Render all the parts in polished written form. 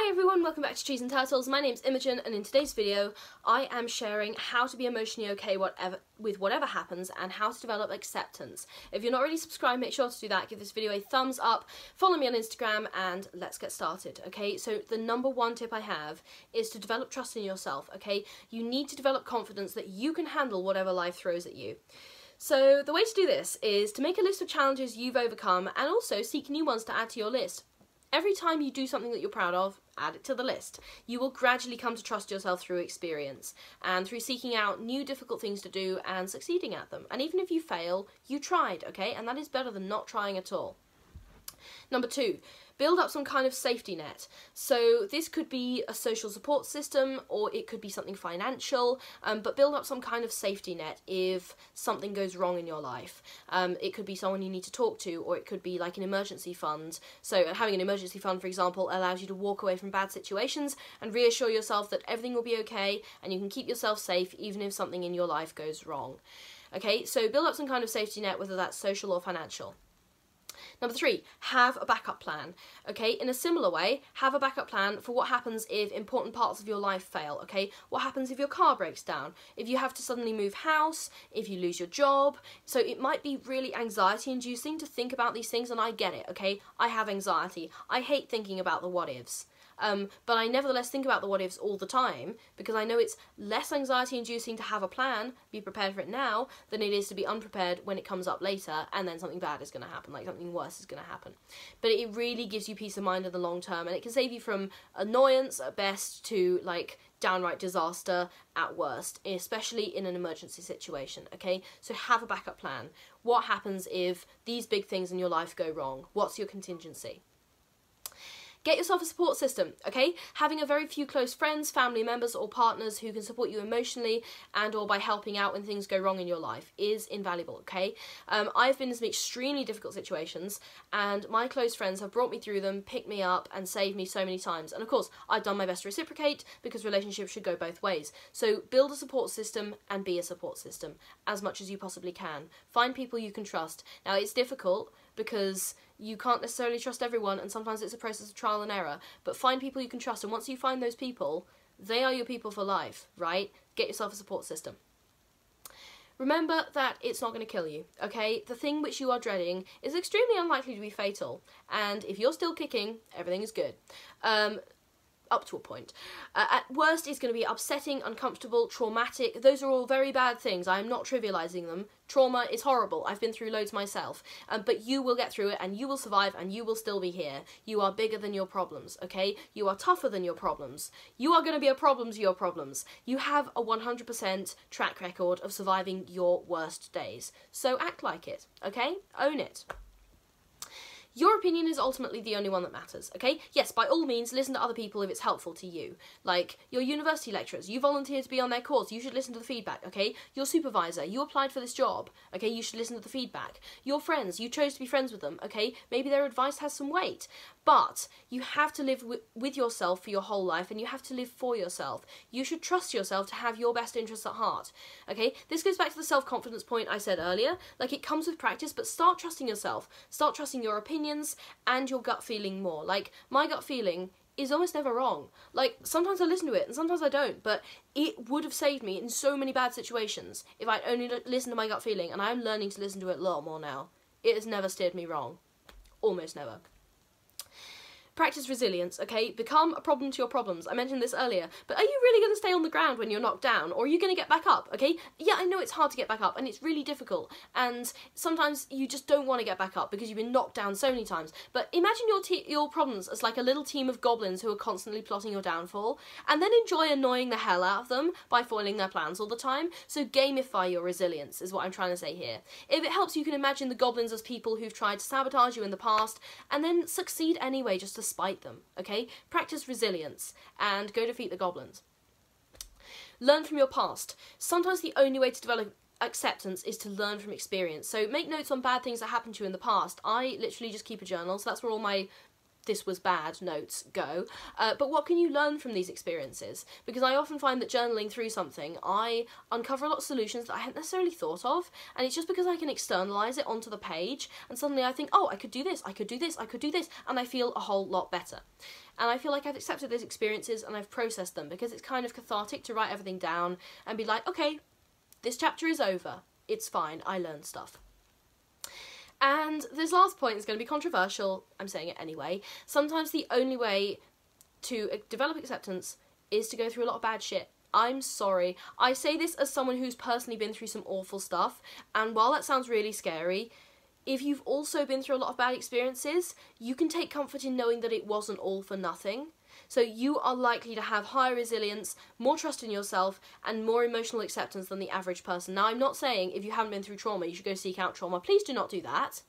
Hi everyone, welcome back to Trees and Turtles. My name's Imogen, and in today's video I am sharing how to be emotionally okay with whatever happens and how to develop acceptance. If you're not already subscribed, make sure to do that, give this video a thumbs up, follow me on Instagram, and let's get started, okay? So the number one tip I have is to develop trust in yourself, okay? You need to develop confidence that you can handle whatever life throws at you. So the way to do this is to make a list of challenges you've overcome and also seek new ones to add to your list. Every time you do something that you're proud of, add it to the list. You will gradually come to trust yourself through experience and through seeking out new difficult things to do and succeeding at them. And even if you fail, you tried, okay? And that is better than not trying at all. Number two, build up some kind of safety net. So this could be a social support system or it could be something financial, but build up some kind of safety net if something goes wrong in your life. It could be someone you need to talk to, or it could be like an emergency fund. So having an emergency fund, for example, allows you to walk away from bad situations and reassure yourself that everything will be okay and you can keep yourself safe even if something in your life goes wrong. Okay, so build up some kind of safety net, whether that's social or financial. Number three, have a backup plan, okay? In a similar way, have a backup plan for what happens if important parts of your life fail, okay? What happens if your car breaks down, if you have to suddenly move house, if you lose your job. So it might be really anxiety-inducing to think about these things, and I get it, okay? I have anxiety. I hate thinking about the what-ifs. But I nevertheless think about the what-ifs all the time because I know it's less anxiety-inducing to have a plan, be prepared for it now, than it is to be unprepared when it comes up later and then something bad is going to happen, like something worse is going to happen. But it really gives you peace of mind in the long term, and it can save you from annoyance at best to like downright disaster at worst, especially in an emergency situation, okay? So have a backup plan. What happens if these big things in your life go wrong? What's your contingency? Get yourself a support system, okay? Having a very few close friends, family members or partners who can support you emotionally and or by helping out when things go wrong in your life is invaluable, okay? I've been in some extremely difficult situations and my close friends have brought me through them, picked me up and saved me so many times. And of course, I've done my best to reciprocate because relationships should go both ways. So build a support system and be a support system as much as you possibly can. Find people you can trust. Now, it's difficult because you can't necessarily trust everyone and sometimes it's a process of trial and error, but find people you can trust, and once you find those people, they are your people for life, right? Get yourself a support system. Remember that it's not going to kill you, okay? The thing which you are dreading is extremely unlikely to be fatal, and if you're still kicking, everything is good. Up to a point. At worst, it's going to be upsetting, uncomfortable, traumatic. Those are all very bad things. I am not trivialising them. Trauma is horrible. I've been through loads myself. But you will get through it and you will survive and you will still be here. You are bigger than your problems, okay? You are tougher than your problems. You are going to be a problem to your problems. You have a 100% track record of surviving your worst days. So act like it, okay? Own it. Your opinion is ultimately the only one that matters, okay? Yes, by all means, listen to other people if it's helpful to you. Like, your university lecturers, you volunteered to be on their course, you should listen to the feedback, okay? Your supervisor, you applied for this job, okay? You should listen to the feedback. Your friends, you chose to be friends with them, okay? Maybe their advice has some weight. But you have to live with yourself for your whole life, and you have to live for yourself. You should trust yourself to have your best interests at heart, okay? This goes back to the self-confidence point I said earlier. Like, it comes with practice, but start trusting yourself. Start trusting your opinions and your gut feeling more. Like, my gut feeling is almost never wrong. Like, sometimes I listen to it and sometimes I don't, but it would have saved me in so many bad situations if I'd only listened to my gut feeling, and I'm learning to listen to it a lot more now. It has never steered me wrong. Almost never. Practice resilience, okay? Become a problem to your problems. I mentioned this earlier, but are you really going to stay on the ground when you're knocked down, or are you going to get back up, okay? Yeah, I know it's hard to get back up, and it's really difficult, and sometimes you just don't want to get back up because you've been knocked down so many times, but imagine your problems as like a little team of goblins who are constantly plotting your downfall, and then enjoy annoying the hell out of them by foiling their plans all the time. So gamify your resilience is what I'm trying to say here. If it helps, you can imagine the goblins as people who've tried to sabotage you in the past, and then succeed anyway just to spite them, okay? Practice resilience and go defeat the goblins. Learn from your past. Sometimes the only way to develop acceptance is to learn from experience. So make notes on bad things that happened to you in the past. I literally just keep a journal, so that's where all my this was bad notes go, but what can you learn from these experiences? Because I often find that journaling through something, I uncover a lot of solutions that I hadn't necessarily thought of, and it's just because I can externalise it onto the page, and suddenly I think, oh, I could do this, I could do this, I could do this, and I feel a whole lot better. And I feel like I've accepted those experiences and I've processed them, because it's kind of cathartic to write everything down and be like, okay, this chapter is over, it's fine, I learned stuff. And this last point is going to be controversial, I'm saying it anyway. Sometimes the only way to develop acceptance is to go through a lot of bad shit. I'm sorry. I say this as someone who's personally been through some awful stuff, and while that sounds really scary, if you've also been through a lot of bad experiences, you can take comfort in knowing that it wasn't all for nothing. So you are likely to have higher resilience, more trust in yourself, and more emotional acceptance than the average person. Now, I'm not saying if you haven't been through trauma, you should go seek out trauma. Please do not do that.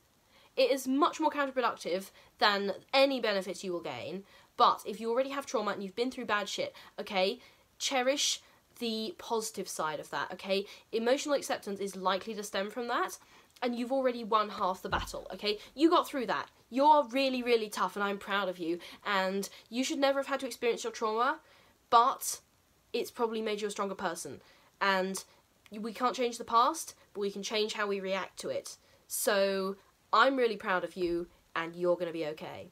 It is much more counterproductive than any benefits you will gain. But if you already have trauma and you've been through bad shit, okay, cherish the positive side of that, okay? Emotional acceptance is likely to stem from that, and you've already won half the battle, okay? You got through that. You're really, really tough, and I'm proud of you, and you should never have had to experience your trauma, but it's probably made you a stronger person, and we can't change the past, but we can change how we react to it. So I'm really proud of you, and you're going to be okay.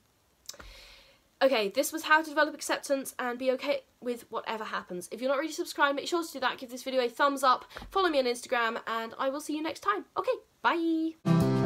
Okay, this was how to develop acceptance and be okay with whatever happens. If you're not already subscribed, make sure to do that. Give this video a thumbs up, follow me on Instagram, and I will see you next time. Okay, bye!